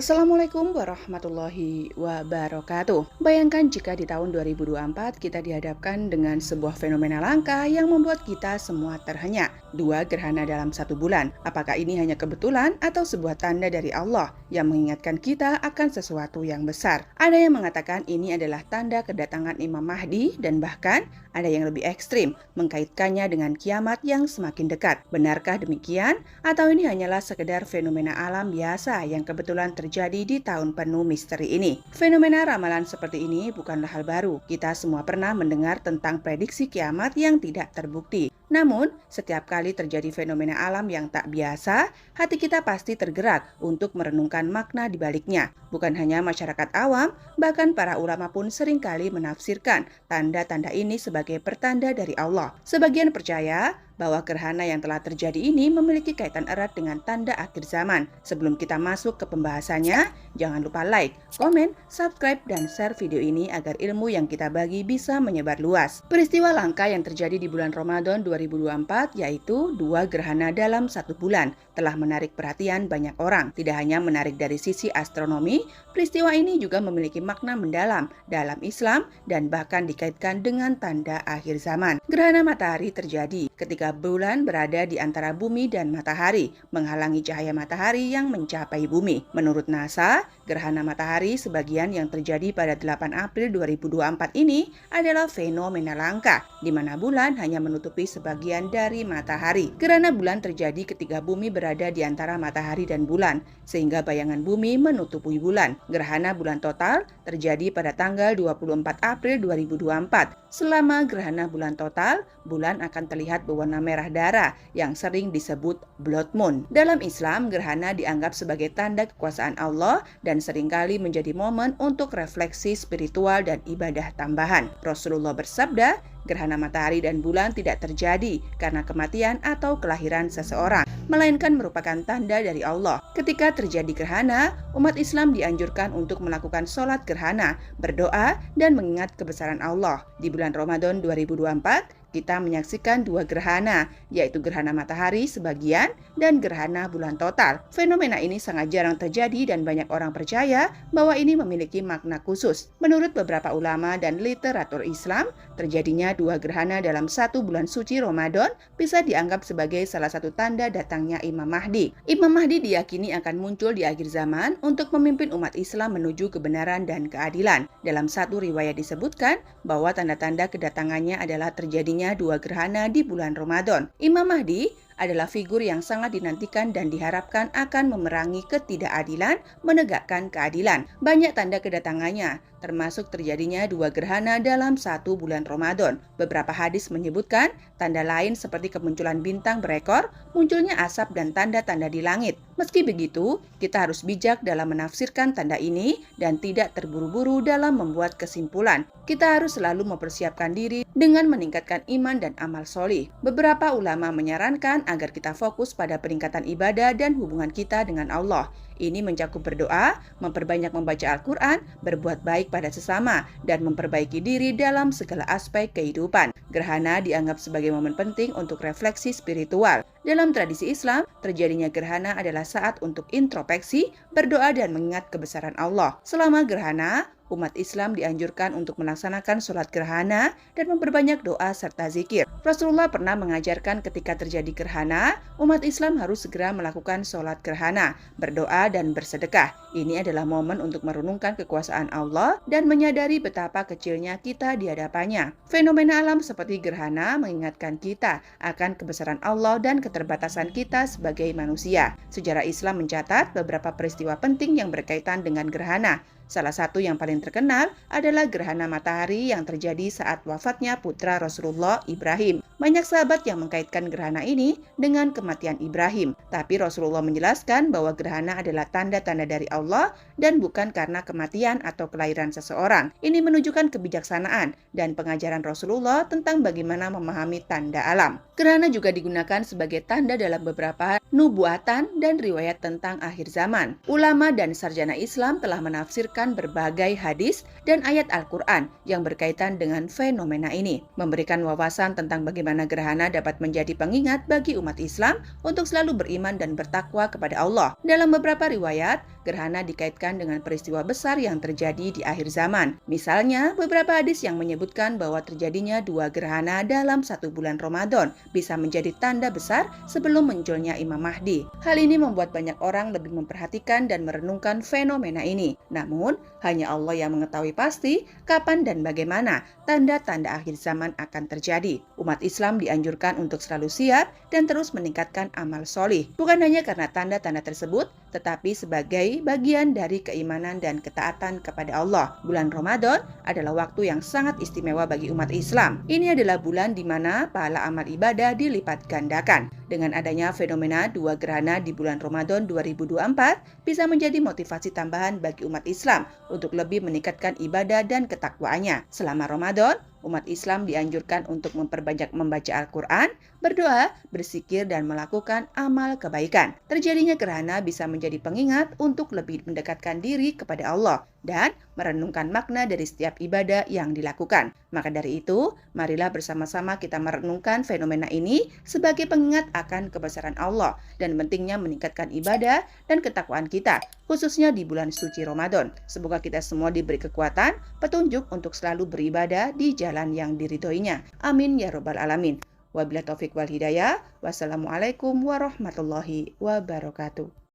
Assalamualaikum warahmatullahi wabarakatuh. Bayangkan jika di tahun 2024 kita dihadapkan dengan sebuah fenomena langka yang membuat kita semua terhenyak. Dua gerhana dalam satu bulan. Apakah ini hanya kebetulan atau sebuah tanda dari Allah yang mengingatkan kita akan sesuatu yang besar? Ada yang mengatakan ini adalah tanda kedatangan Imam Mahdi dan bahkan ada yang lebih ekstrim mengkaitkannya dengan kiamat yang semakin dekat. Benarkah demikian? Atau ini hanyalah sekedar fenomena alam biasa yang kebetulan terjadi di tahun penuh misteri ini? Fenomena ramalan seperti ini bukanlah hal baru. Kita semua pernah mendengar tentang prediksi kiamat yang tidak terbukti. Namun, setiap kali terjadi fenomena alam yang tak biasa, hati kita pasti tergerak untuk merenungkan makna di baliknya. Bukan hanya masyarakat awam, bahkan para ulama pun seringkali menafsirkan tanda-tanda ini sebagai pertanda dari Allah. Sebagian percaya bahwa gerhana yang telah terjadi ini memiliki kaitan erat dengan tanda akhir zaman. Sebelum kita masuk ke pembahasannya, jangan lupa like, komen, subscribe, dan share video ini agar ilmu yang kita bagi bisa menyebar luas. Peristiwa langka yang terjadi di bulan Ramadan 2024, yaitu dua gerhana dalam satu bulan, telah menarik perhatian banyak orang. Tidak hanya menarik dari sisi astronomi, peristiwa ini juga memiliki makna mendalam dalam Islam dan bahkan dikaitkan dengan tanda akhir zaman. Gerhana matahari terjadi ketika bulan berada di antara bumi dan matahari, menghalangi cahaya matahari yang mencapai bumi. Menurut NASA, gerhana matahari sebagian yang terjadi pada 8 April 2024 ini adalah fenomena langka, di mana bulan hanya menutupi sebagian dari matahari. Gerhana bulan terjadi ketika bumi berada di antara matahari dan bulan, sehingga bayangan bumi menutupi bulan. Gerhana bulan total terjadi pada tanggal 24 April 2024. Selama gerhana bulan total, bulan akan terlihat berwarna merah darah yang sering disebut blood moon. Dalam Islam, gerhana dianggap sebagai tanda kekuasaan Allah dan seringkali menjadi momen untuk refleksi spiritual dan ibadah tambahan. Rasulullah bersabda, gerhana matahari dan bulan tidak terjadi karena kematian atau kelahiran seseorang, melainkan merupakan tanda dari Allah. Ketika terjadi gerhana, umat Islam dianjurkan untuk melakukan sholat gerhana, berdoa, dan mengingat kebesaran Allah. Di bulan Ramadan 2024, kita menyaksikan dua gerhana, yaitu gerhana matahari sebagian dan gerhana bulan total. Fenomena ini sangat jarang terjadi dan banyak orang percaya bahwa ini memiliki makna khusus. Menurut beberapa ulama dan literatur Islam, terjadinya dua gerhana dalam satu bulan suci Ramadan bisa dianggap sebagai salah satu tanda datangnya Imam Mahdi. Imam Mahdi diyakini akan muncul di akhir zaman untuk memimpin umat Islam menuju kebenaran dan keadilan. Dalam satu riwayat disebutkan bahwa tanda-tanda kedatangannya adalah terjadinya dua gerhana di bulan Ramadan. Imam Mahdi adalah figur yang sangat dinantikan dan diharapkan akan memerangi ketidakadilan, menegakkan keadilan. Banyak tanda kedatangannya, termasuk terjadinya dua gerhana dalam satu bulan Ramadan. Beberapa hadis menyebutkan tanda lain seperti kemunculan bintang berekor, munculnya asap dan tanda-tanda di langit. Meski begitu, kita harus bijak dalam menafsirkan tanda ini dan tidak terburu-buru dalam membuat kesimpulan. Kita harus selalu mempersiapkan diri dengan meningkatkan iman dan amal solih. Beberapa ulama menyarankan agar kita fokus pada peningkatan ibadah dan hubungan kita dengan Allah. Ini mencakup berdoa, memperbanyak membaca Al-Quran, berbuat baik pada sesama, dan memperbaiki diri dalam segala aspek kehidupan. Gerhana dianggap sebagai momen penting untuk refleksi spiritual. Dalam tradisi Islam, terjadinya gerhana adalah saat untuk introspeksi, berdoa, dan mengingat kebesaran Allah. Selama gerhana, umat Islam dianjurkan untuk melaksanakan sholat gerhana dan memperbanyak doa serta zikir. Rasulullah pernah mengajarkan ketika terjadi gerhana, umat Islam harus segera melakukan sholat gerhana, berdoa, dan bersedekah. Ini adalah momen untuk merenungkan kekuasaan Allah dan menyadari betapa kecilnya kita di hadapannya. Fenomena alam seperti gerhana mengingatkan kita akan kebesaran Allah dan keterbatasan kita sebagai manusia. Sejarah Islam mencatat beberapa peristiwa penting yang berkaitan dengan gerhana. Salah satu yang paling terkenal adalah gerhana matahari yang terjadi saat wafatnya putra Rasulullah, Ibrahim. Banyak sahabat yang mengkaitkan gerhana ini dengan kematian Ibrahim. Tapi Rasulullah menjelaskan bahwa gerhana adalah tanda-tanda dari Allah dan bukan karena kematian atau kelahiran seseorang. Ini menunjukkan kebijaksanaan dan pengajaran Rasulullah tentang bagaimana memahami tanda alam. Gerhana juga digunakan sebagai tanda dalam beberapa nubuatan dan riwayat tentang akhir zaman. Ulama dan sarjana Islam telah menafsirkan membacakan berbagai hadis dan ayat Al-Quran yang berkaitan dengan fenomena ini, memberikan wawasan tentang bagaimana gerhana dapat menjadi pengingat bagi umat Islam untuk selalu beriman dan bertakwa kepada Allah. Dalam beberapa riwayat, gerhana dikaitkan dengan peristiwa besar yang terjadi di akhir zaman. Misalnya, beberapa hadis yang menyebutkan bahwa terjadinya 2 gerhana dalam 1 bulan Ramadan bisa menjadi tanda besar sebelum munculnya Imam Mahdi. Hal ini membuat banyak orang lebih memperhatikan dan merenungkan fenomena ini. Namun, hanya Allah yang mengetahui pasti kapan dan bagaimana tanda-tanda akhir zaman akan terjadi. Umat Islam dianjurkan untuk selalu siap dan terus meningkatkan amal solih. Bukan hanya karena tanda-tanda tersebut, tetapi sebagai bagian dari keimanan dan ketaatan kepada Allah. Bulan Ramadan adalah waktu yang sangat istimewa bagi umat Islam. Ini adalah bulan di mana pahala amal ibadah dilipat gandakan. Dengan adanya fenomena 2 gerhana di bulan Ramadan 2024 bisa menjadi motivasi tambahan bagi umat Islam untuk lebih meningkatkan ibadah dan ketakwaannya. Selama Ramadan, umat Islam dianjurkan untuk memperbanyak membaca Al-Quran, berdoa, berzikir, dan melakukan amal kebaikan. Terjadinya gerhana bisa menjadi pengingat untuk lebih mendekatkan diri kepada Allah dan merenungkan makna dari setiap ibadah yang dilakukan. Maka dari itu, marilah bersama-sama kita merenungkan fenomena ini sebagai pengingat akan kebesaran Allah dan pentingnya meningkatkan ibadah dan ketakwaan kita, khususnya di bulan suci Ramadan. Semoga kita semua diberi kekuatan, petunjuk untuk selalu beribadah di jalan yang diridhoinya. Amin ya robbal alamin. Wabillahi taufik wal hidayah. Wassalamualaikum warahmatullahi wabarakatuh.